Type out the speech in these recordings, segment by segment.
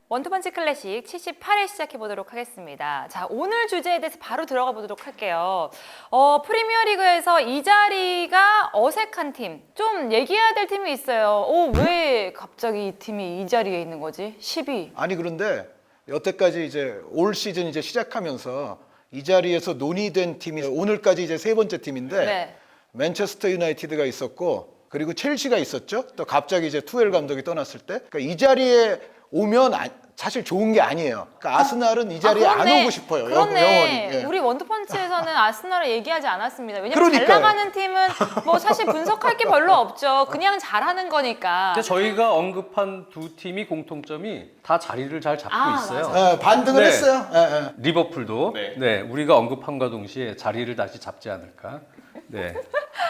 원투펀치 클래식 78회 시작해 보도록 하겠습니다. 자, 오늘 주제에 대해서 바로 들어가 보도록 할게요. 프리미어리그에서 이 자리가 어색한 팀, 좀 얘기해야 될 팀이 있어요. 왜 갑자기 이 팀이 이 자리에 있는 거지? 10위. 아니 그런데 여태까지 이제 올 시즌 이제 시작하면서 이 자리에서 논의된 팀이 오늘까지 이제 세 번째 팀인데 네. 맨체스터 유나이티드가 있었고 그리고 첼시가 있었죠. 또 갑자기 이제 투엘 감독이 떠났을 때, 그러니까 이 자리에 오면 사실 좋은 게 아니에요. 그러니까 아스날은 이 자리에 안 오고 싶어요. 그렇네. 영원히. 예. 우리 원투펀치에서는 아스날을 얘기하지 않았습니다. 왜냐면 잘 그러니까요. 나가는 팀은 뭐 사실 분석할 게 별로 없죠. 그냥 잘하는 거니까. 근데 저희가 언급한 두 팀이 공통점이 다 자리를 잘 잡고 있어요. 예, 반등을 네. 했어요. 예. 리버풀도 네. 우리가 언급함과 동시에 자리를 다시 잡지 않을까. 네.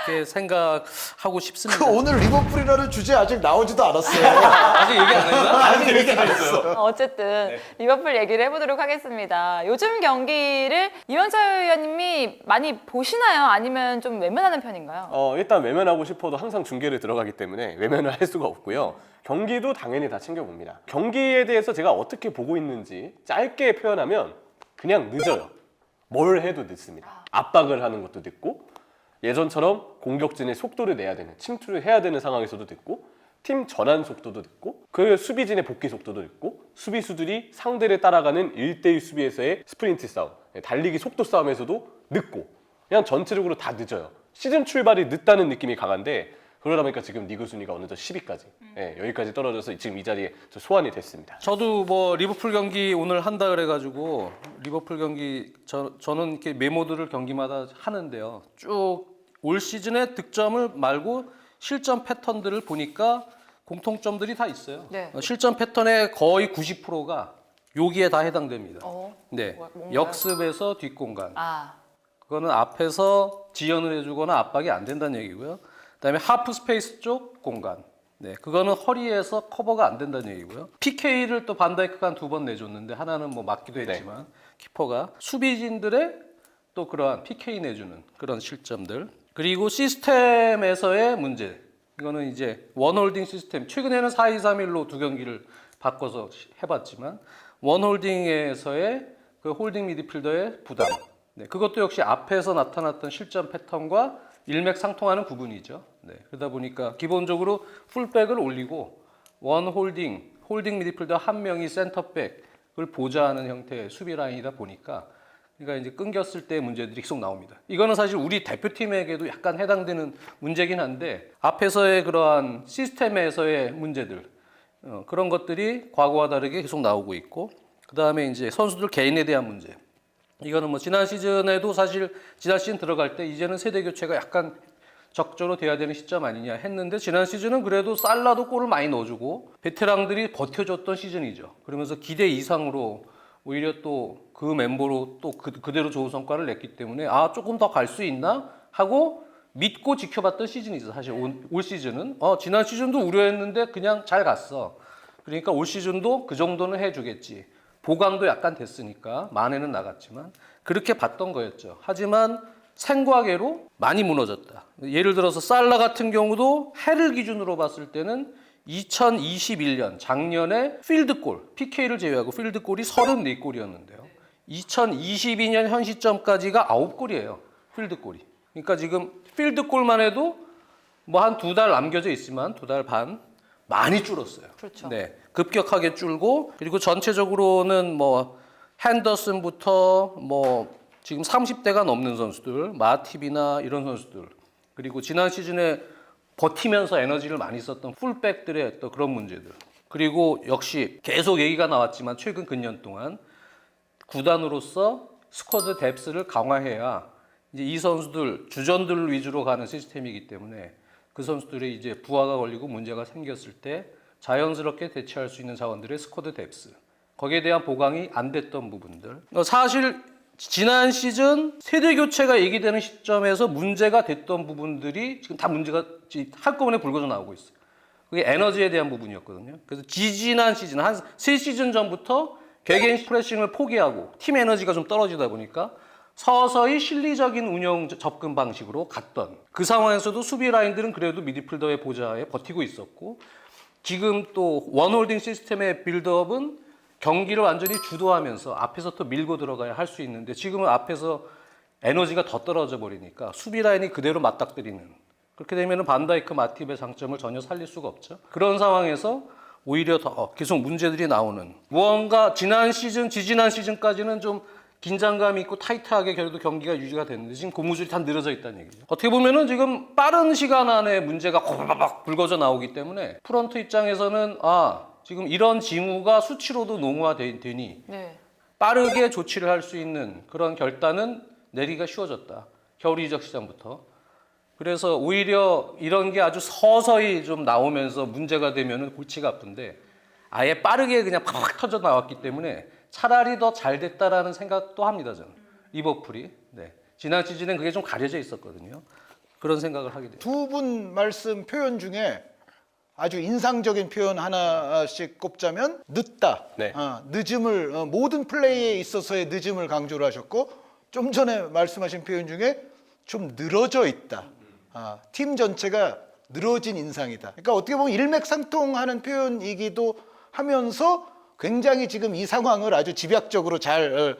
그렇게 생각하고 싶습니다. 그 오늘 리버풀이라는 주제 아직 나오지도 않았어요. 아직 얘기 안 했나? 아직 얘기 안 했어. 어쨌든 리버풀 얘기를 해보도록 하겠습니다. 요즘 경기를 이원철 의원님이 많이 보시나요? 아니면 좀 외면하는 편인가요? 일단 외면하고 싶어도 항상 중계를 들어가기 때문에 외면을 할 수가 없고요. 경기도 당연히 다 챙겨봅니다. 경기에 대해서 제가 어떻게 보고 있는지 짧게 표현하면 그냥 늦어요. 뭘 해도 늦습니다. 압박을 하는 것도 늦고 예전처럼 공격진의 속도를 내야 되는, 침투를 해야 되는 상황에서도 늦고 팀 전환 속도도 늦고 그 수비진의 복귀 속도도 늦고 수비수들이 상대를 따라가는 1대1 수비에서의 스프린트 싸움, 달리기 속도 싸움에서도 늦고 그냥 전체적으로 다 늦어요. 시즌 출발이 늦다는 느낌이 강한데 그러다 보니까 지금 리그 순위가 어느덧 10위까지 여기까지 떨어져서 지금 이 자리에 소환이 됐습니다. 저도 뭐 리버풀 경기 오늘 한다 그래가지고 리버풀 경기 저는 이렇게 메모들을 경기마다 하는데요. 쭉 올 시즌의 득점을 말고 실점 패턴들을 보니까 공통점들이 다 있어요. 네. 실점 패턴의 거의 90%가 여기에 다 해당됩니다. 네, 뭔가요? 역습에서 뒷공간. 아, 그거는 앞에서 지연을 해주거나 압박이 안 된다는 얘기고요. 그다음에 하프 스페이스 쪽 공간. 네, 그거는 허리에서 커버가 안 된다는 얘기고요. PK를 또 반다이크가 한 2번 내줬는데 하나는 뭐 맞기도 했지만 키퍼가 수비진들의 또 그러한 PK 내주는 그런 실점들. 그리고 시스템에서의 문제. 이거는 이제 원홀딩 시스템. 최근에는 4-2-3-1로 두 경기를 바꿔서 해봤지만 원홀딩에서의 그 홀딩 미드필더의 부담. 네, 그것도 역시 앞에서 나타났던 실점 패턴과 일맥상통하는 부분이죠. 네, 그러다 보니까 기본적으로 풀백을 올리고 원 홀딩 미드필더 한 명이 센터백을 보좌하는 형태의 수비 라인이다 보니까 그러니까 이제 끊겼을 때 문제들이 계속 나옵니다. 이거는 사실 우리 대표팀에게도 약간 해당되는 문제긴 한데 앞에서의 그러한 시스템에서의 문제들 그런 것들이 과거와 다르게 계속 나오고 있고 그 다음에 이제 선수들 개인에 대한 문제. 이거는 뭐 지난 시즌에도 사실 지난 시즌 들어갈 때 이제는 세대 교체가 약간 적절로 돼야 되는 시점 아니냐 했는데 지난 시즌은 그래도 살라도 골을 많이 넣어주고 베테랑들이 버텨줬던 시즌이죠. 그러면서 기대 이상으로 오히려 또 그 멤버로 또 그대로 좋은 성과를 냈기 때문에 조금 더 갈 수 있나 하고 믿고 지켜봤던 시즌이죠. 사실 올 시즌은 지난 시즌도 우려했는데 그냥 잘 갔어. 그러니까 올 시즌도 그 정도는 해주겠지. 보강도 약간 됐으니까 만회는 나갔지만 그렇게 봤던 거였죠. 하지만 생과계로 많이 무너졌다. 예를 들어서 살라 같은 경우도 해를 기준으로 봤을 때는 2021년 작년에 필드골, PK를 제외하고 필드골이 34골이었는데요. 2022년 현 시점까지가 9골이에요. 필드골이. 그러니까 지금 필드골만 해도 뭐 한 2달 남겨져 있지만 2달 반 많이 줄었어요. 그렇죠. 네, 급격하게 줄고 그리고 전체적으로는 뭐 핸더슨부터 뭐 지금 30대가 넘는 선수들, 마팁이나 이런 선수들 그리고 지난 시즌에 버티면서 에너지를 많이 썼던 풀백들의 어떤 그런 문제들 그리고 역시 계속 얘기가 나왔지만 최근 근년 동안 구단으로서 스쿼드 뎁스를 강화해야 이제 이 선수들 주전들 위주로 가는 시스템이기 때문에 그 선수들이 이제 부하가 걸리고 문제가 생겼을 때 자연스럽게 대처할 수 있는 자원들의 스쿼드 뎁스 거기에 대한 보강이 안 됐던 부분들 사실 지난 시즌 세대 교체가 얘기되는 시점에서 문제가 됐던 부분들이 지금 다 문제가 한꺼번에 불거져 나오고 있어요. 그게 에너지에 대한 부분이었거든요. 그래서 지지난 시즌 한 3시즌 전부터 개개인 프레싱을 포기하고 팀 에너지가 좀 떨어지다 보니까 서서히 실리적인 운영 접근 방식으로 갔던 그 상황에서도 수비 라인들은 그래도 미드필더의 보좌에 버티고 있었고 지금 또 원홀딩 시스템의 빌드업은 경기를 완전히 주도하면서 앞에서 또 밀고 들어가야 할 수 있는데 지금은 앞에서 에너지가 더 떨어져 버리니까 수비 라인이 그대로 맞닥뜨리는, 그렇게 되면 반다이크 마팁의 장점을 전혀 살릴 수가 없죠. 그런 상황에서 오히려 더 계속 문제들이 나오는, 무언가 지난 시즌, 지지난 시즌까지는 좀 긴장감이 있고 타이트하게 그래도 경기가 유지가 됐는데 지금 고무줄이 다 늘어져 있다는 얘기죠. 어떻게 보면은 지금 빠른 시간 안에 문제가 고바박 불거져 나오기 때문에 프런트 입장에서는 지금 이런 징후가 수치로도 농후화되니 네. 빠르게 조치를 할 수 있는 그런 결단은 내리기가 쉬워졌다. 겨울 이적 시장부터. 그래서 오히려 이런 게 아주 서서히 좀 나오면서 문제가 되면은 골치가 아픈데 아예 빠르게 그냥 팍 터져 나왔기 때문에 차라리 더 잘 됐다라는 생각도 합니다, 저는. 리버풀이. 네. 지난 시즌엔 그게 좀 가려져 있었거든요. 그런 생각을 하게 돼요. 두 분 말씀 표현 중에 아주 인상적인 표현 하나씩 꼽자면 늦다. 네. 늦음을 모든 플레이에 있어서의 늦음을 강조를 하셨고, 좀 전에 말씀하신 표현 중에 좀 늘어져 있다. 팀 전체가 늘어진 인상이다. 그러니까 어떻게 보면 일맥상통하는 표현이기도 하면서 굉장히 지금 이 상황을 아주 집약적으로 잘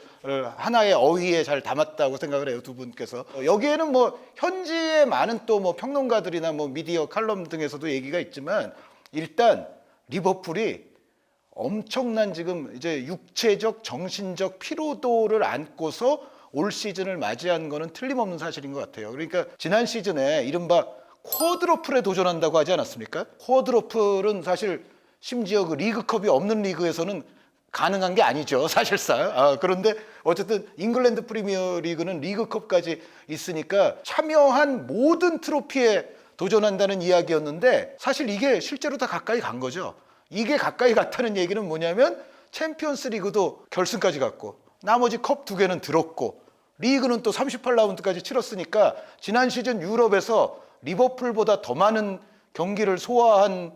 하나의 어휘에 잘 담았다고 생각을 해요, 두 분께서. 여기에는 뭐 현지의 많은 또 뭐 평론가들이나 뭐 미디어 칼럼 등에서도 얘기가 있지만, 일단 리버풀이 엄청난 지금 이제 육체적 정신적 피로도를 안고서 올 시즌을 맞이한 거는 틀림없는 사실인 것 같아요. 그러니까 지난 시즌에 이른바 쿼드러플에 도전한다고 하지 않았습니까? 쿼드러플은 사실 심지어 그 리그컵이 없는 리그에서는 가능한 게 아니죠, 사실상. 그런데 어쨌든 잉글랜드 프리미어 리그는 리그컵까지 있으니까 참여한 모든 트로피에 도전한다는 이야기였는데, 사실 이게 실제로 다 가까이 간 거죠. 이게 가까이 갔다는 얘기는 뭐냐면 챔피언스 리그도 결승까지 갔고 나머지 컵 2개는 들었고 리그는 또 38라운드까지 치렀으니까 지난 시즌 유럽에서 리버풀보다 더 많은 경기를 소화한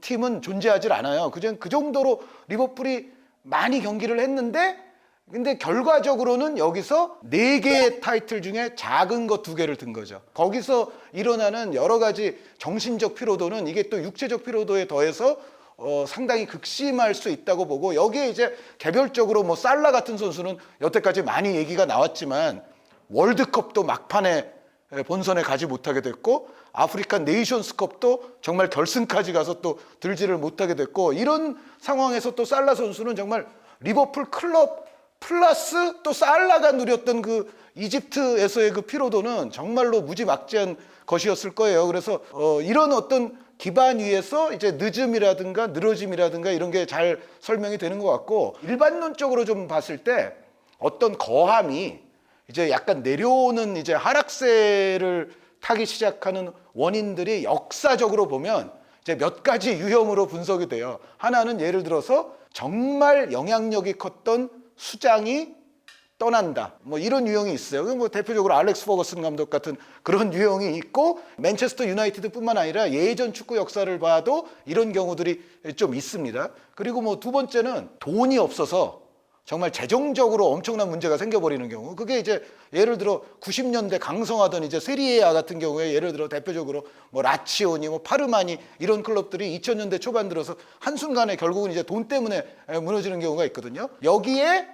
팀은 존재하질 않아요. 그 정도로 리버풀이 많이 경기를 했는데, 근데 결과적으로는 여기서 4개의 타이틀 중에 작은 거 2개를 든 거죠. 거기서 일어나는 여러 가지 정신적 피로도는 이게 또 육체적 피로도에 더해서 상당히 극심할 수 있다고 보고, 여기에 이제 개별적으로 뭐 살라 같은 선수는 여태까지 많이 얘기가 나왔지만 월드컵도 막판에 본선에 가지 못하게 됐고, 아프리카 네이션스컵도 정말 결승까지 가서 또 들지를 못하게 됐고, 이런 상황에서 또 살라 선수는 정말 리버풀 클럽 플러스 또 살라가 누렸던 그 이집트에서의 그 피로도는 정말로 무지막지한 것이었을 거예요. 그래서 이런 어떤 기반 위에서 이제 늦음이라든가 늘어짐이라든가 이런 게 잘 설명이 되는 것 같고, 일반론적으로 좀 봤을 때 어떤 거함이 이제 약간 내려오는 이제 하락세를 타기 시작하는 원인들이 역사적으로 보면 이제 몇 가지 유형으로 분석이 돼요. 하나는 예를 들어서 정말 영향력이 컸던 수장이 떠난다, 뭐 이런 유형이 있어요. 뭐 대표적으로 알렉스 퍼거슨 감독 같은 그런 유형이 있고, 맨체스터 유나이티드뿐만 아니라 예전 축구 역사를 봐도 이런 경우들이 좀 있습니다. 그리고 뭐 두 번째는 돈이 없어서 정말 재정적으로 엄청난 문제가 생겨버리는 경우. 그게 이제 예를 들어 90년대 강성하던 이제 세리에아 같은 경우에 예를 들어 대표적으로 뭐 라치오니 뭐 파르마니 이런 클럽들이 2000년대 초반 들어서 한순간에 결국은 이제 돈 때문에 무너지는 경우가 있거든요. 여기에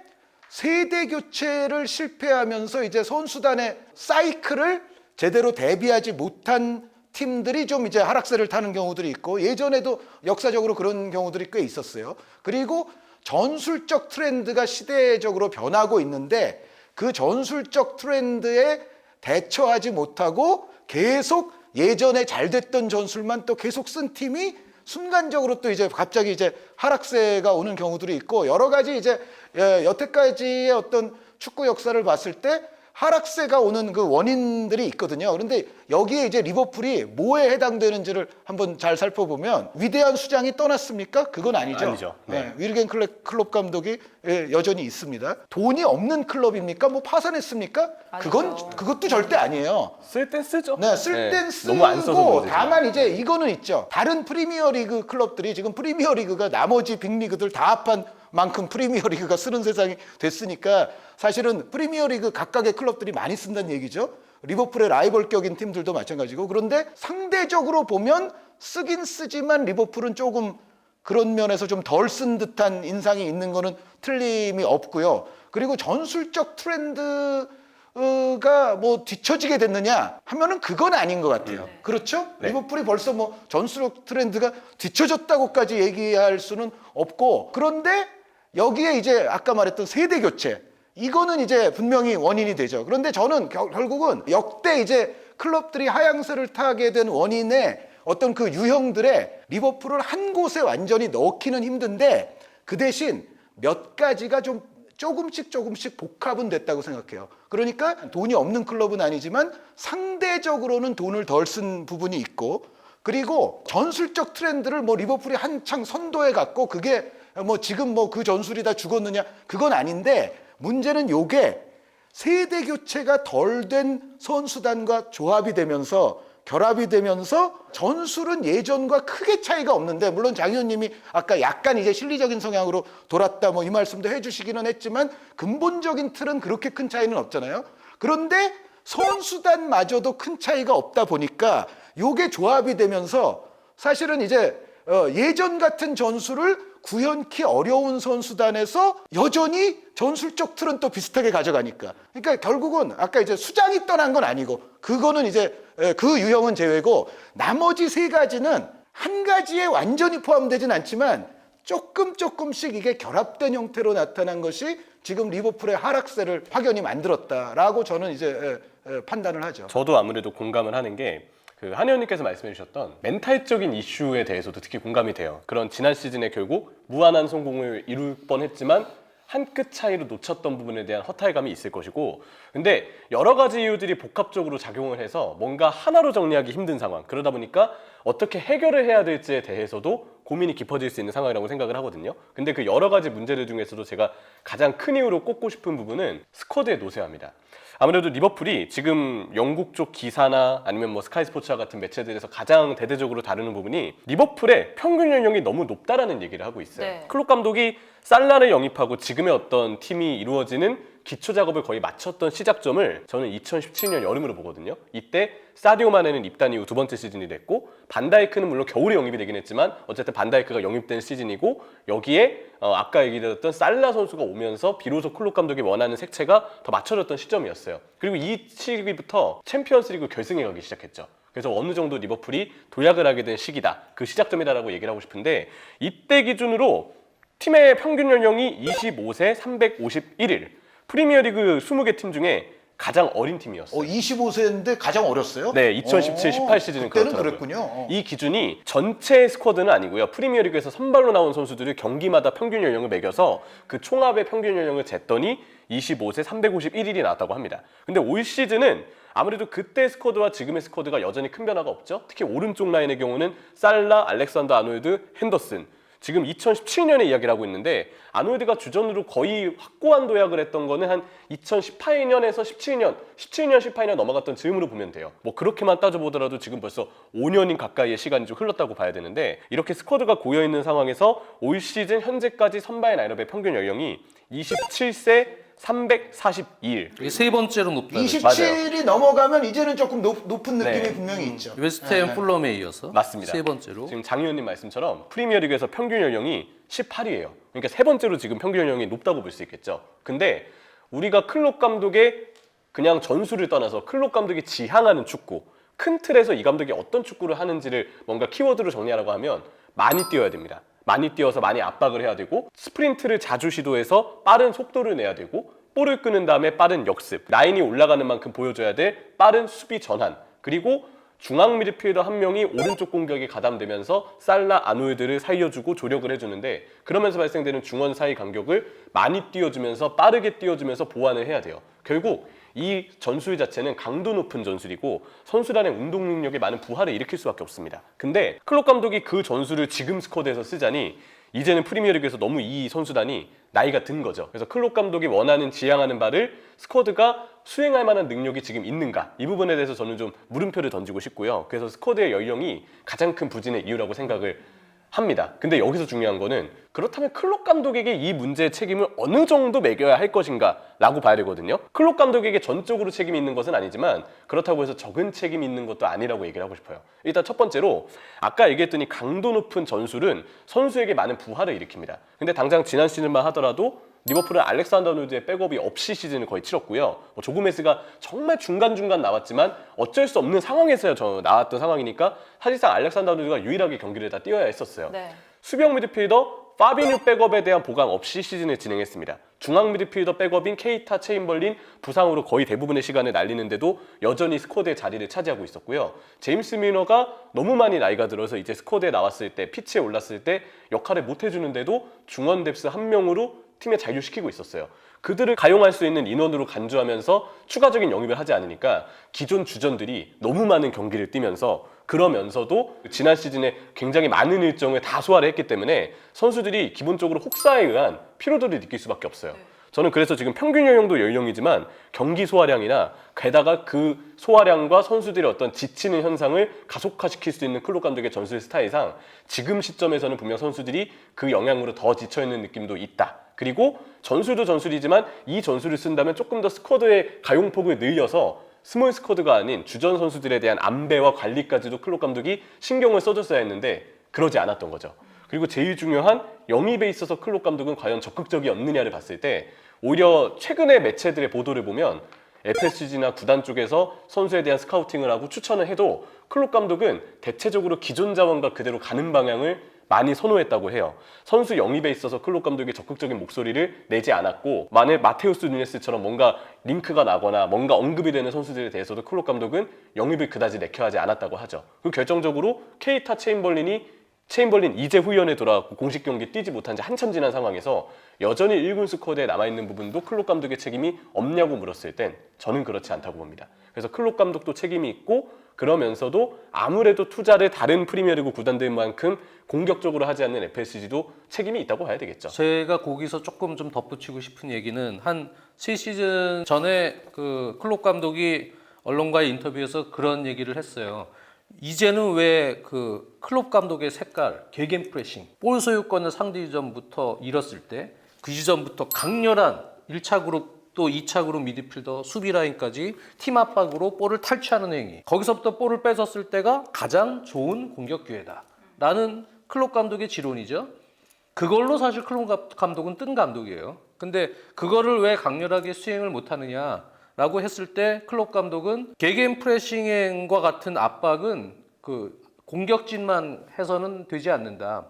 세대 교체를 실패하면서 이제 선수단의 사이클을 제대로 대비하지 못한 팀들이 좀 이제 하락세를 타는 경우들이 있고, 예전에도 역사적으로 그런 경우들이 꽤 있었어요. 그리고 전술적 트렌드가 시대적으로 변하고 있는데 그 전술적 트렌드에 대처하지 못하고 계속 예전에 잘 됐던 전술만 또 계속 쓴 팀이 순간적으로 또 이제 갑자기 이제 하락세가 오는 경우들이 있고, 여러 가지 이제 여태까지의 어떤 축구 역사를 봤을 때 하락세가 오는 그 원인들이 있거든요. 그런데 여기에 이제 리버풀이 뭐에 해당되는지를 한번 잘 살펴보면, 위대한 수장이 떠났습니까? 그건 아니죠. 아니죠. 네. 위르겐 클롭 감독이 여전히 있습니다. 돈이 없는 클럽입니까? 뭐 파산했습니까? 그것도 절대 아니에요. 쓸 땐 쓰죠. 네, 쓸 땐 쓰고, 너무 안 써서 문제죠. 다만 이제 이거는 있죠. 다른 프리미어리그 클럽들이 지금 프리미어리그가 나머지 빅리그들 다 합한 만큼 프리미어리그가 쓰는 세상이 됐으니까 사실은 프리미어리그 각각의 클럽들이 많이 쓴다는 얘기죠. 리버풀의 라이벌격인 팀들도 마찬가지고. 그런데 상대적으로 보면 쓰긴 쓰지만 리버풀은 조금 그런 면에서 좀 덜 쓴 듯한 인상이 있는 거는 틀림이 없고요. 그리고 전술적 트렌드가 뭐 뒤처지게 됐느냐 하면은 그건 아닌 것 같아요. 그렇죠? 네. 리버풀이 벌써 뭐 전술적 트렌드가 뒤처졌다고까지 얘기할 수는 없고, 그런데 여기에 이제 아까 말했던 세대 교체, 이거는 이제 분명히 원인이 되죠. 그런데 저는 결국은 역대 이제 클럽들이 하향세를 타게 된 원인의 어떤 그 유형들에 리버풀을 한 곳에 완전히 넣기는 힘든데, 그 대신 몇 가지가 좀 조금씩 복합은 됐다고 생각해요. 그러니까 돈이 없는 클럽은 아니지만 상대적으로는 돈을 덜 쓴 부분이 있고, 그리고 전술적 트렌드를 뭐 리버풀이 한창 선도해 갔고 그게 뭐 지금 뭐 그 전술이 다 죽었느냐, 그건 아닌데, 문제는 요게 세대 교체가 덜 된 선수단과 조합이 되면서 결합이 되면서 전술은 예전과 크게 차이가 없는데, 물론 장 의원님이 아까 약간 이제 실리적인 성향으로 돌았다 뭐 이 말씀도 해주시기는 했지만 근본적인 틀은 그렇게 큰 차이는 없잖아요. 그런데 선수단마저도 큰 차이가 없다 보니까 요게 조합이 되면서 사실은 이제 예전 같은 전술을 구현키 어려운 선수단에서 여전히 전술적 틀은 또 비슷하게 가져가니까, 그러니까 결국은 아까 이제 수장이 떠난 건 아니고, 그거는 이제 그 유형은 제외고, 나머지 세 가지는 한 가지에 완전히 포함되진 않지만 조금씩 이게 결합된 형태로 나타난 것이 지금 리버풀의 하락세를 확연히 만들었다라고 저는 이제 판단을 하죠. 저도 아무래도 공감을 하는 게, 그 한 의원님께서 말씀해 주셨던 멘탈적인 이슈에 대해서도 특히 공감이 돼요. 그런 지난 시즌에 결국 무한한 성공을 이룰 뻔했지만 한 끗 차이로 놓쳤던 부분에 대한 허탈감이 있을 것이고, 근데 여러 가지 이유들이 복합적으로 작용을 해서 뭔가 하나로 정리하기 힘든 상황, 그러다 보니까 어떻게 해결을 해야 될지에 대해서도 고민이 깊어질 수 있는 상황이라고 생각을 하거든요. 근데 그 여러 가지 문제들 중에서도 제가 가장 큰 이유로 꼽고 싶은 부분은 스쿼드의 노쇠화입니다. 아무래도 리버풀이 지금 영국 쪽 기사나 아니면 뭐 스카이 스포츠와 같은 매체들에서 가장 대대적으로 다루는 부분이 리버풀의 평균 연령이 너무 높다라는 얘기를 하고 있어요. 네. 클롭 감독이 살라를 영입하고 지금의 어떤 팀이 이루어지는 기초 작업을 거의 마쳤던 시작점을 저는 2017년 여름으로 보거든요. 이때 사디오 마네는 입단 이후 두 번째 시즌이 됐고, 반다이크는 물론 겨울에 영입이 되긴 했지만 어쨌든 반다이크가 영입된 시즌이고, 여기에 아까 얘기드렸던 살라 선수가 오면서 비로소 클롭 감독이 원하는 색채가 더 맞춰졌던 시점이었어요. 그리고 이 시기부터 챔피언스리그 결승에 가기 시작했죠. 그래서 어느 정도 리버풀이 도약을 하게 된 시기다, 그 시작점이다라고 얘기를 하고 싶은데, 이때 기준으로 팀의 평균 연령이 25세 351일, 프리미어리그 20개 팀 중에 가장 어린 팀이었어요. 25세인데 가장 어렸어요? 네, 2017-18 시즌은 그때는 그렇더라고요. 그랬군요. 이 기준이 전체 스쿼드는 아니고요. 프리미어리그에서 선발로 나온 선수들을 경기마다 평균 연령을 매겨서 그 총합의 평균 연령을 쟀더니 25세 351일이 나왔다고 합니다. 근데 올 시즌은 아무래도 그때 스쿼드와 지금의 스쿼드가 여전히 큰 변화가 없죠. 특히 오른쪽 라인의 경우는 살라, 알렉산더 아놀드, 핸더슨, 지금 2017년에 이야기를 하고 있는데, 아놀드가 주전으로 거의 확고한 도약을 했던 거는 한 2018년에서 17년, 18년 넘어갔던 즈음으로 보면 돼요. 뭐 그렇게만 따져보더라도 지금 벌써 5년인 가까이의 시간이 좀 흘렀다고 봐야 되는데, 이렇게 스쿼드가 고여있는 상황에서 올 시즌 현재까지 선발 라인업의 평균 연령이 27세 342일. 이게 세 번째로 높다. 27이 넘어가면 이제는 조금 높은 느낌이 네. 분명히 있죠. 웨스트햄 풀럼에 이어서 맞습니다. 세 번째로. 지금 장 의원님 말씀처럼 프리미어리그에서 평균 연령이 18이에요. 그러니까 세 번째로 지금 평균 연령이 높다고 볼 수 있겠죠. 근데 우리가 클롭 감독의 그냥 전술을 떠나서 클롭 감독이 지향하는 축구, 큰 틀에서 이 감독이 어떤 축구를 하는지를 뭔가 키워드로 정리하라고 하면 많이 뛰어야 됩니다. 많이 뛰어서 많이 압박을 해야 되고, 스프린트를 자주 시도해서 빠른 속도를 내야 되고, 볼을 끄는 다음에 빠른 역습, 라인이 올라가는 만큼 보여줘야 될 빠른 수비 전환, 그리고 중앙 미드필더 한 명이 오른쪽 공격에 가담되면서 살라, 아놀드를 살려주고 조력을 해주는데, 그러면서 발생되는 중원 사이 간격을 많이 띄워주면서 빠르게 띄워주면서 보완을 해야 돼요. 결국 이 전술 자체는 강도 높은 전술이고 선수단의 운동 능력에 많은 부하를 일으킬 수밖에 없습니다. 근데 클롭 감독이 그 전술을 지금 스쿼드에서 쓰자니 이제는 프리미어리그에서 너무 이 선수단이 나이가 든 거죠. 그래서 클롭 감독이 원하는, 지향하는 바를 스쿼드가 수행할 만한 능력이 지금 있는가, 이 부분에 대해서 저는 좀 물음표를 던지고 싶고요. 그래서 스쿼드의 연령이 가장 큰 부진의 이유라고 생각을 합니다. 근데 여기서 중요한 거는 그렇다면 클롭 감독에게 이 문제의 책임을 어느 정도 매겨야 할 것인가 라고 봐야 되거든요. 클롭 감독에게 전적으로 책임이 있는 것은 아니지만 그렇다고 해서 적은 책임이 있는 것도 아니라고 얘기를 하고 싶어요. 일단 첫 번째로 아까 얘기했더니 강도 높은 전술은 선수에게 많은 부하를 일으킵니다. 근데 당장 지난 시즌만 하더라도 리버풀은 알렉산더 아놀드의 백업이 없이 시즌을 거의 치렀고요. 뭐 조고메스가 정말 중간중간 나왔지만 어쩔 수 없는 상황에서 나왔던 상황이니까 사실상 알렉산더 아놀드가 유일하게 경기를 다 뛰어야 했었어요. 네. 수비형 미드필더 파비뉴 백업에 대한 보강 없이 시즌을 진행했습니다. 중앙 미드필더 백업인 케이타, 체인벌린 부상으로 거의 대부분의 시간을 날리는데도 여전히 스쿼드의 자리를 차지하고 있었고요. 제임스 미너가 너무 많이 나이가 들어서 이제 스쿼드에 나왔을 때, 피치에 올랐을 때 역할을 못 해주는데도 중원 뎁스 한 명으로 팀에 잔류시키고 있었어요. 그들을 가용할 수 있는 인원으로 간주하면서 추가적인 영입을 하지 않으니까 기존 주전들이 너무 많은 경기를 뛰면서 그러면서도 지난 시즌에 굉장히 많은 일정을 다 소화를 했기 때문에 선수들이 기본적으로 혹사에 의한 피로도를 느낄 수밖에 없어요. 저는 그래서 지금 평균 연령도 연령이지만 경기 소화량이나 게다가 그 소화량과 선수들의 어떤 지치는 현상을 가속화시킬 수 있는 클롭 감독의 전술 스타일상 지금 시점에서는 분명 선수들이 그 영향으로 더 지쳐있는 느낌도 있다. 그리고 전술도 전술이지만 이 전술을 쓴다면 조금 더 스쿼드의 가용폭을 늘려서 스몰 스쿼드가 아닌 주전 선수들에 대한 안배와 관리까지도 클롭 감독이 신경을 써줬어야 했는데 그러지 않았던 거죠. 그리고 제일 중요한 영입에 있어서 클롭 감독은 과연 적극적이었느냐를 봤을 때 오히려 최근의 매체들의 보도를 보면 FSG나 구단 쪽에서 선수에 대한 스카우팅을 하고 추천을 해도 클롭 감독은 대체적으로 기존 자원과 그대로 가는 방향을 많이 선호했다고 해요. 선수 영입에 있어서 클롭 감독이 적극적인 목소리를 내지 않았고 만약 마테우스 누네스처럼 뭔가 링크가 나거나 뭔가 언급이 되는 선수들에 대해서도 클롭 감독은 영입을 그다지 내켜하지 않았다고 하죠. 그리고 결정적으로 케이타, 체인벌린 이제 후연에 돌아왔고 공식 경기 뛰지 못한 지 한참 지난 상황에서 여전히 1군 스쿼드에 남아있는 부분도 클롭 감독의 책임이 없냐고 물었을 땐 저는 그렇지 않다고 봅니다. 그래서 클롭 감독도 책임이 있고 그러면서도 아무래도 투자를 다른 프리미어리그 구단들만큼 공격적으로 하지 않는 FSG도 책임이 있다고 봐야 되겠죠. 제가 거기서 조금 좀 덧붙이고 싶은 얘기는 한 3시즌 전에 그 클롭 감독이 언론과의 인터뷰에서 그런 얘기를 했어요. 이제는 왜 그 클롭 감독의 색깔, 개겐 프레싱, 볼 소유권을 상대 지점부터 잃었을 때 그 지점부터 강렬한 1차 그룹 또 2차 그룹 미드필더 수비 라인까지 팀 압박으로 볼을 탈취하는 행위. 거기서부터 볼을 뺏었을 때가 가장 좋은 공격 기회다. 라는 클롭 감독의 지론이죠. 그걸로 사실 클롭 감독은 뜬 감독이에요. 근데 그거를 왜 강렬하게 수행을 못 하느냐라고 했을 때 클롭 감독은 개겐 프레싱과 같은 압박은 그 공격진만 해서는 되지 않는다.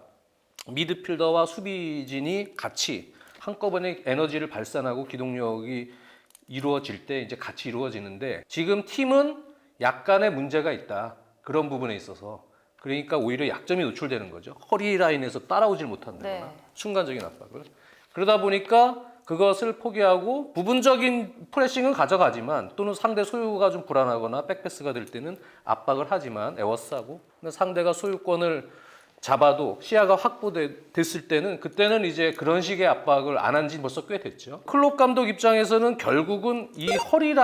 미드필더와 수비진이 같이 한꺼번에 에너지를 발산하고 기동력이 이루어질 때 이제 같이 이루어지는데 지금 팀은 약간의 문제가 있다. 그런 부분에 있어서. 그러니까 오히려 약점이 노출되는 거죠. 허리 라인에서 따라오질 못한다거나 네. 순간적인 압박을. 그러다 보니까 그것을 포기하고 부분적인 프레싱은 가져가지만 또는 상대 소유가 좀 불안하거나 백패스가 될 때는 압박을 하지만 에워싸고 상대가 소유권을 잡아도 시야가 확보됐을 때는 그때는 이제 그런 식의 압박을 안 한 지 벌써 꽤 됐죠. 클롭 감독 입장에서는 결국은 이 허리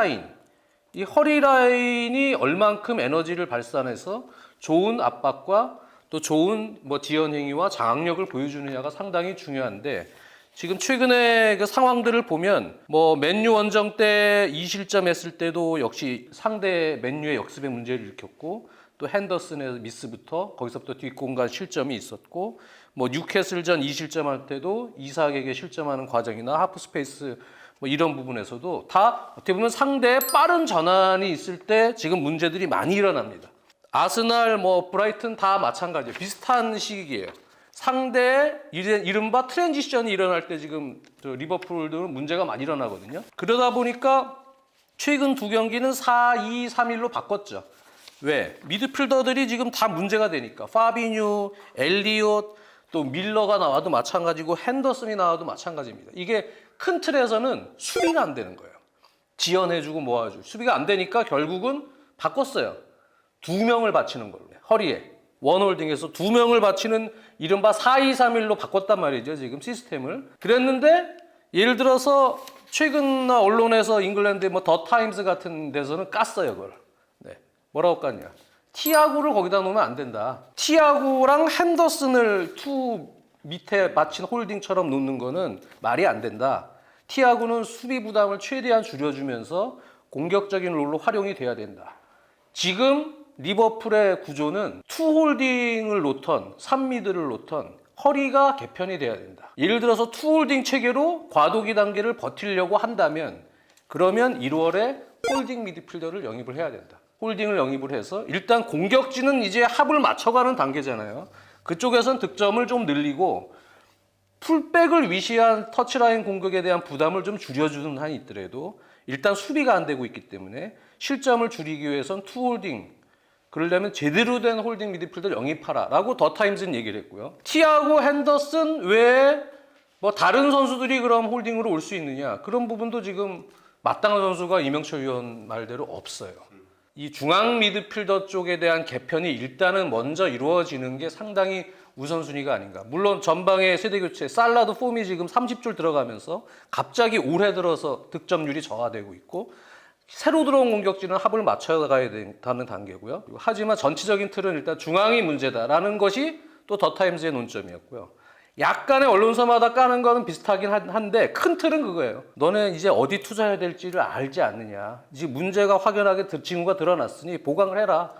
라인이 얼만큼 에너지를 발산해서 좋은 압박과 또 좋은 뭐 지연 행위와 장악력을 보여주느냐가 상당히 중요한데 지금 최근에 그 상황들을 보면 뭐 맨유 원정 때 2실점했을 때도 역시 상대 맨유의 역습에 문제를 일으켰고 또 핸더슨의 미스부터 거기서부터 뒷공간 실점이 있었고 뭐 뉴캐슬전 2실점할 때도 이삭에게 실점하는 과정이나 하프 스페이스 뭐 이런 부분에서도 다 어떻게 보면 상대의 빠른 전환이 있을 때 지금 문제들이 많이 일어납니다. 아스날, 뭐 브라이튼 다 마찬가지예요. 비슷한 시기예요. 상대의 이른바 트랜지션이 일어날 때 지금 리버풀들은 문제가 많이 일어나거든요. 그러다 보니까 최근 두 경기는 4-2-3-1로 바꿨죠. 왜? 미드필더들이 지금 다 문제가 되니까. 파비뉴, 엘리엇, 또 밀러가 나와도 마찬가지고 핸더슨이 나와도 마찬가지입니다. 이게 큰 틀에서는 수비가 안 되는 거예요. 지연해주고 모아주고. 수비가 안 되니까 결국은 바꿨어요. 2명을 받치는 걸로. 허리에. 원홀딩에서 2명을 받치는 이른바 4-2-3-1로 바꿨단 말이죠. 지금 시스템을. 그랬는데 예를 들어서 최근 언론에서 잉글랜드 뭐 더 타임스 같은 데서는 깠어요. 그걸. 네. 뭐라고 깠냐. 티아고를 거기다 놓으면 안 된다. 티아고랑 핸더슨을 투 밑에 맞힌 홀딩처럼 놓는 거는 말이 안 된다. 티아고는 수비 부담을 최대한 줄여주면서 공격적인 롤로 활용이 돼야 된다. 지금 리버풀의 구조는 투 홀딩을 놓던 3미드를 놓던 허리가 개편이 돼야 된다. 예를 들어서 투 홀딩 체계로 과도기 단계를 버티려고 한다면 그러면 1월에 홀딩 미드필더를 영입을 해야 된다. 홀딩을 영입을 해서 일단 공격진은 이제 합을 맞춰가는 단계잖아요. 그쪽에선 득점을 좀 늘리고 풀백을 위시한 터치라인 공격에 대한 부담을 좀 줄여주는 한이 있더라도 일단 수비가 안 되고 있기 때문에 실점을 줄이기 위해선 투 홀딩, 그러려면 제대로 된 홀딩 미드필더를 영입하라 라고 더 타임즈는 얘기를 했고요. 티아고, 핸더슨 외에 뭐 다른 선수들이 그럼 홀딩으로 올 수 있느냐, 그런 부분도 지금 마땅한 선수가 이명철 위원 말대로 없어요. 이 중앙 미드필더 쪽에 대한 개편이 일단은 먼저 이루어지는 게 상당히 우선순위가 아닌가. 물론 전방의 세대교체 살라도 폼이 지금 30줄 들어가면서 갑자기 올해 들어서 득점률이 저하되고 있고 새로 들어온 공격진은 합을 맞춰가야 된다는 단계고요. 하지만 전체적인 틀은 일단 중앙이 문제다라는 것이 또 더 타임즈의 논점이었고요. 약간의 언론사마다 까는 거는 비슷하긴 한데 큰 틀은 그거예요. 너네 이제 어디 투자해야 될지를 알지 않느냐. 이제 문제가 확연하게 징후가 드러났으니 보강을 해라.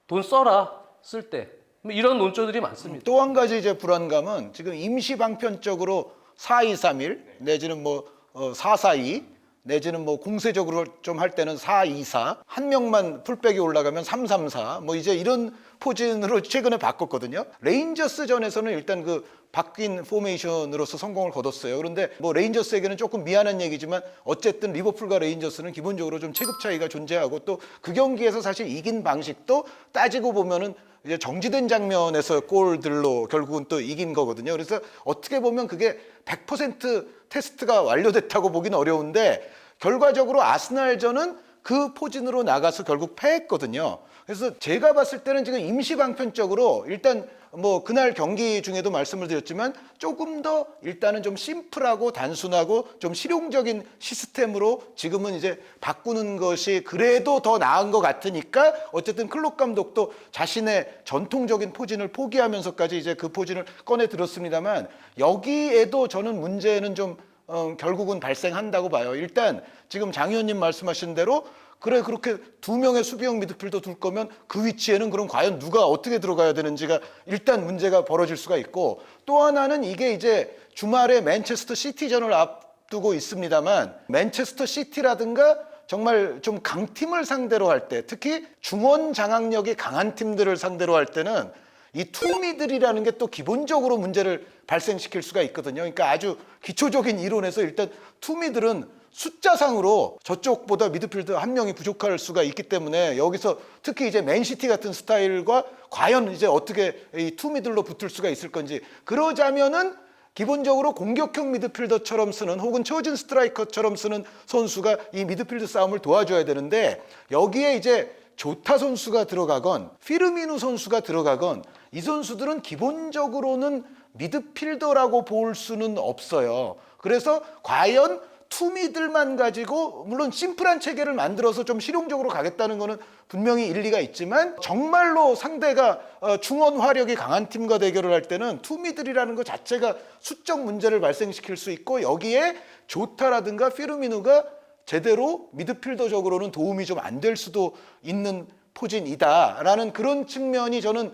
돈 써라. 쓸 때. 이런 논조들이 많습니다. 또 한 가지 이제 불안감은 지금 임시 방편적으로 4-2-3-1 내지는 뭐 4-4-2 내지는 뭐 공세적으로 좀 할 때는 4-2-4 한 명만 풀백이 올라가면 3-3-4 뭐 이제 이런 포진으로 최근에 바꿨거든요. 레인저스전에서는 일단 그 바뀐 포메이션으로서 성공을 거뒀어요. 그런데 뭐 레인저스에게는 조금 미안한 얘기지만 어쨌든 리버풀과 레인저스는 기본적으로 좀 체급 차이가 존재하고 또 그 경기에서 사실 이긴 방식도 따지고 보면은 이제 정지된 장면에서 골들로 결국은 또 이긴 거거든요. 그래서 어떻게 보면 그게 100% 테스트가 완료됐다고 보기는 어려운데 결과적으로 아스날전은 그 포진으로 나가서 결국 패했거든요. 그래서 제가 봤을 때는 지금 임시 방편적으로 일단 뭐 그날 경기 중에도 말씀을 드렸지만 조금 더 일단은 좀 심플하고 단순하고 좀 실용적인 시스템으로 지금은 이제 바꾸는 것이 그래도 더 나은 것 같으니까 어쨌든 클롭 감독도 자신의 전통적인 포진을 포기하면서까지 이제 그 포진을 꺼내 들었습니다만 여기에도 저는 문제는 좀 결국은 발생한다고 봐요. 일단 지금 장 의원님 말씀하신 대로 그래 그렇게 두 명의 수비형 미드필더 둘 거면 그 위치에는 그럼 과연 누가 어떻게 들어가야 되는지가 일단 문제가 벌어질 수가 있고 또 하나는 이게 이제 주말에 맨체스터 시티전을 앞두고 있습니다만 맨체스터 시티라든가 정말 좀 강팀을 상대로 할 때 특히 중원 장악력이 강한 팀들을 상대로 할 때는 이 투미들이라는 게 또 기본적으로 문제를 발생시킬 수가 있거든요. 그러니까 아주 기초적인 이론에서 일단 투미들은 숫자상으로 저쪽보다 미드필더 한 명이 부족할 수가 있기 때문에 여기서 특히 이제 맨시티 같은 스타일과 과연 이제 어떻게 이 투미들로 붙을 수가 있을 건지 그러자면은 기본적으로 공격형 미드필더처럼 쓰는 혹은 처진 스트라이커처럼 쓰는 선수가 이 미드필드 싸움을 도와줘야 되는데 여기에 이제 조타 선수가 들어가건 피르미누 선수가 들어가건 이 선수들은 기본적으로는 미드필더라고 볼 수는 없어요. 그래서 과연 투미들만 가지고 물론 심플한 체계를 만들어서 좀 실용적으로 가겠다는 거는 분명히 일리가 있지만 정말로 상대가 중원 화력이 강한 팀과 대결을 할 때는 투미들이라는 것 자체가 수적 문제를 발생시킬 수 있고 여기에 조타라든가 피르미누가 제대로 미드필더적으로는 도움이 좀 안 될 수도 있는 포진이다라는 그런 측면이 저는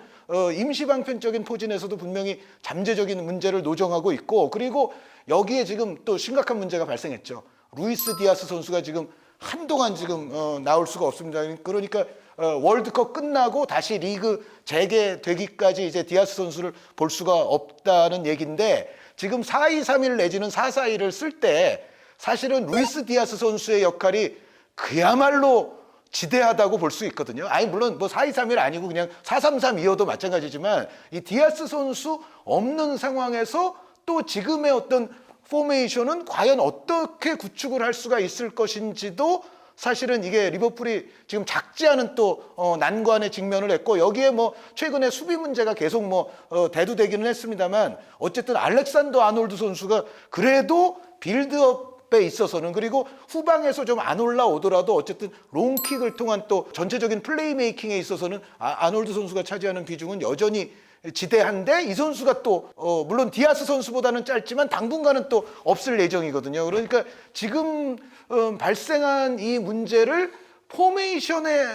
임시방편적인 포진에서도 분명히 잠재적인 문제를 노정하고 있고 그리고 여기에 지금 또 심각한 문제가 발생했죠. 루이스 디아스 선수가 지금 한동안 지금 나올 수가 없습니다. 그러니까 월드컵 끝나고 다시 리그 재개되기까지 이제 디아스 선수를 볼 수가 없다는 얘기인데 지금 4-2-3-1 내지는 4-4-2를 쓸 때 사실은 루이스 디아스 선수의 역할이 그야말로 지대하다고 볼 수 있거든요. 아니 물론 뭐 4-2-3-1 아니고 그냥 4-3-3-2여도 마찬가지지만 이 디아스 선수 없는 상황에서 또 지금의 어떤 포메이션은 과연 어떻게 구축을 할 수가 있을 것인지도 사실은 이게 리버풀이 지금 작지 않은 또 난관에 직면을 했고 여기에 뭐 최근에 수비 문제가 계속 뭐 대두되기는 했습니다만 어쨌든 알렉산더 아놀드 선수가 그래도 빌드업 셋업에 있어서는 그리고 후방에서 좀 안 올라오더라도 어쨌든 롱킥을 통한 또 전체적인 플레이메이킹에 있어서는 아놀드 선수가 차지하는 비중은 여전히 지대한데 이 선수가 또 물론 디아스 선수보다는 짧지만 당분간은 또 없을 예정이거든요. 그러니까 지금 발생한 이 문제를 포메이션의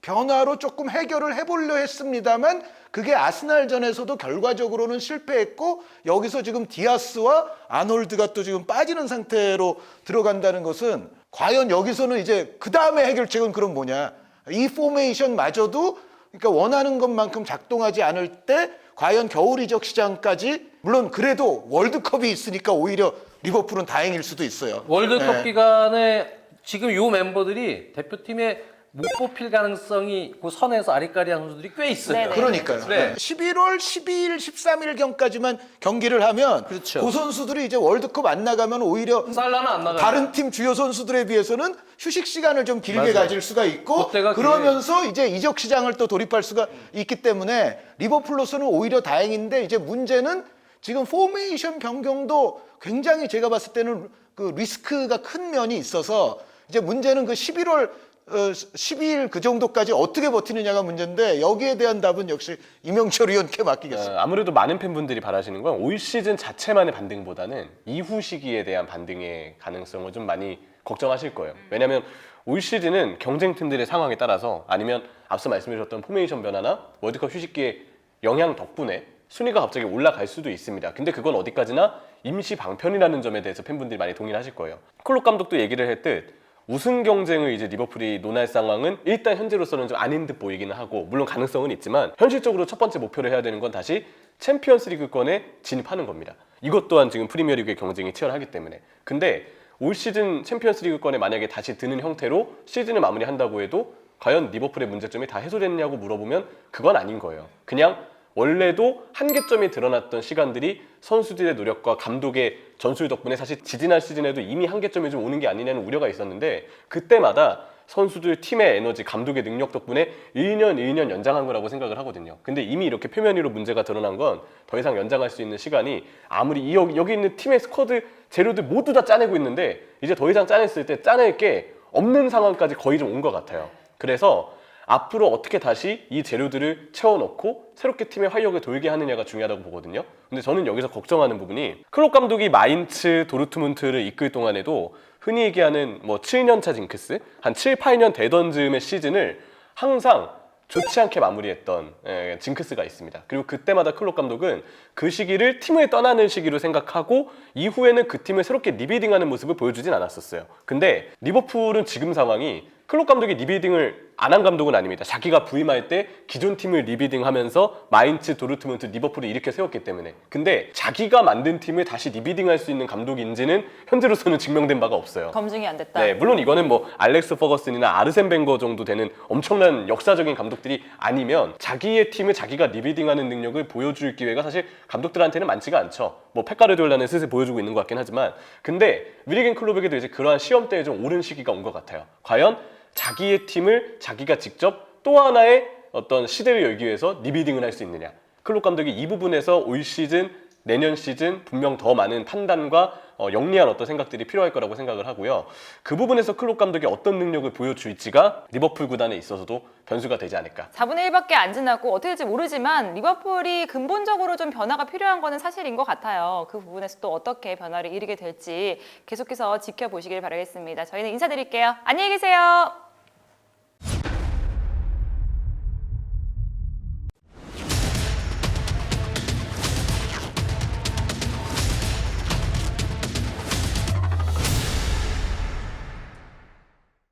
변화로 조금 해결을 해보려 했습니다만 그게 아스날전에서도 결과적으로는 실패했고 여기서 지금 디아스와 아놀드가 또 지금 빠지는 상태로 들어간다는 것은 과연 여기서는 이제 그 다음에 해결책은 그럼 뭐냐? 이 포메이션마저도 그러니까 원하는 것만큼 작동하지 않을 때 과연 겨울 이적 시장까지 물론 그래도 월드컵이 있으니까 오히려 리버풀은 다행일 수도 있어요. 월드컵 네. 기간에 지금 요 멤버들이 대표팀에 못 뽑힐 가능성이 그 선에서 아리까리한 선수들이 꽤 있어요. 네네. 그러니까요. 네. 11월 12일, 13일경까지만 경기를 하면 그렇죠. 그 선수들이 이제 월드컵 안 나가면 오히려 살라는 안 나가요. 다른 팀 주요 선수들에 비해서는 휴식 시간을 좀 길게 맞아요. 가질 수가 있고 그때가 그러면서 이제 이적 시장을 또 돌입할 수가 있기 때문에 리버풀로서는 오히려 다행인데 이제 문제는 지금 포메이션 변경도 굉장히 제가 봤을 때는 그 리스크가 큰 면이 있어서 이제 문제는 그 11월 12일 그 정도까지 어떻게 버티느냐가 문제인데 여기에 대한 답은 역시 이명철 위원께 맡기겠습니다. 아무래도 많은 팬분들이 바라시는 건 올 시즌 자체만의 반등보다는 이후 시기에 대한 반등의 가능성을 좀 많이 걱정하실 거예요. 왜냐하면 올 시즌은 경쟁팀들의 상황에 따라서 아니면 앞서 말씀드렸던 포메이션 변화나 월드컵 휴식기의 영향 덕분에 순위가 갑자기 올라갈 수도 있습니다. 근데 그건 어디까지나 임시 방편이라는 점에 대해서 팬분들이 많이 동의를 하실 거예요. 클롭 감독도 얘기를 했듯 우승 경쟁을 이제 리버풀이 논할 상황은 일단 현재로서는 좀 아닌 듯 보이기는 하고 물론 가능성은 있지만 현실적으로 첫 번째 목표를 해야 되는 건 다시 챔피언스리그권에 진입하는 겁니다. 이것 또한 지금 프리미어리그의 경쟁이 치열하기 때문에. 근데 올 시즌 챔피언스리그권에 만약에 다시 드는 형태로 시즌을 마무리한다고 해도 과연 리버풀의 문제점이 다 해소됐냐고 물어보면 그건 아닌 거예요. 그냥 원래도 한계점이 드러났던 시간들이 선수들의 노력과 감독의 전술 덕분에 사실 지지난 시즌에도 이미 한계점이 좀 오는 게 아니냐는 우려가 있었는데 그때마다 선수들 팀의 에너지, 감독의 능력 덕분에 1년 연장한 거라고 생각을 하거든요. 근데 이미 이렇게 표면 위로 문제가 드러난 건 더 이상 연장할 수 있는 시간이 아무리 여기 있는 팀의 스쿼드 재료들 모두 다 짜내고 있는데 이제 더 이상 짜냈을 때 짜낼 게 없는 상황까지 거의 좀 온 것 같아요. 그래서 앞으로 어떻게 다시 이 재료들을 채워넣고 새롭게 팀의 활력을 돌게 하느냐가 중요하다고 보거든요. 근데 저는 여기서 걱정하는 부분이 클롭 감독이 마인츠, 도르트문트를 이끌 동안에도 흔히 얘기하는 뭐 7년차 징크스, 한 7, 8년 되던 즈음의 시즌을 항상 좋지 않게 마무리했던 징크스가 있습니다. 그리고 그때마다 클롭 감독은 그 시기를 팀을 떠나는 시기로 생각하고 이후에는 그 팀을 새롭게 리빌딩하는 모습을 보여주진 않았었어요. 근데 리버풀은 지금 상황이 클롭 감독이 리빌딩을 안 한 감독은 아닙니다. 자기가 부임할 때 기존 팀을 리빌딩하면서 마인츠, 도르트문트, 리버풀을 이렇게 세웠기 때문에. 근데 자기가 만든 팀을 다시 리빌딩할 수 있는 감독인지는 현재로서는 증명된 바가 없어요. 검증이 안 됐다. 네, 물론 이거는 뭐 알렉스 퍼거슨이나 아르센 벵거 정도 되는 엄청난 역사적인 감독들이 아니면 자기의 팀을 자기가 리빌딩하는 능력을 보여줄 기회가 사실 감독들한테는 많지가 않죠. 뭐 펩 가르디올라는 슬슬 보여주고 있는 것 같긴 하지만 근데 위리겐 클롭에게도 이제 그러한 시험대에 좀 오른 시기가 온 것 같아요. 과연 자기의 팀을 자기가 직접 또 하나의 어떤 시대를 열기 위해서 리빌딩을 할 수 있느냐. 클롭 감독이 이 부분에서 올 시즌, 내년 시즌 분명 더 많은 판단과 영리한 어떤 생각들이 필요할 거라고 생각을 하고요. 그 부분에서 클롭 감독이 어떤 능력을 보여줄지가 리버풀 구단에 있어서도 변수가 되지 않을까. 4분의 1밖에 안 지났고 어떻게 될지 모르지만 리버풀이 근본적으로 좀 변화가 필요한 거는 사실인 것 같아요. 그 부분에서 또 어떻게 변화를 이루게 될지 계속해서 지켜보시길 바라겠습니다. 저희는 인사드릴게요. 안녕히 계세요.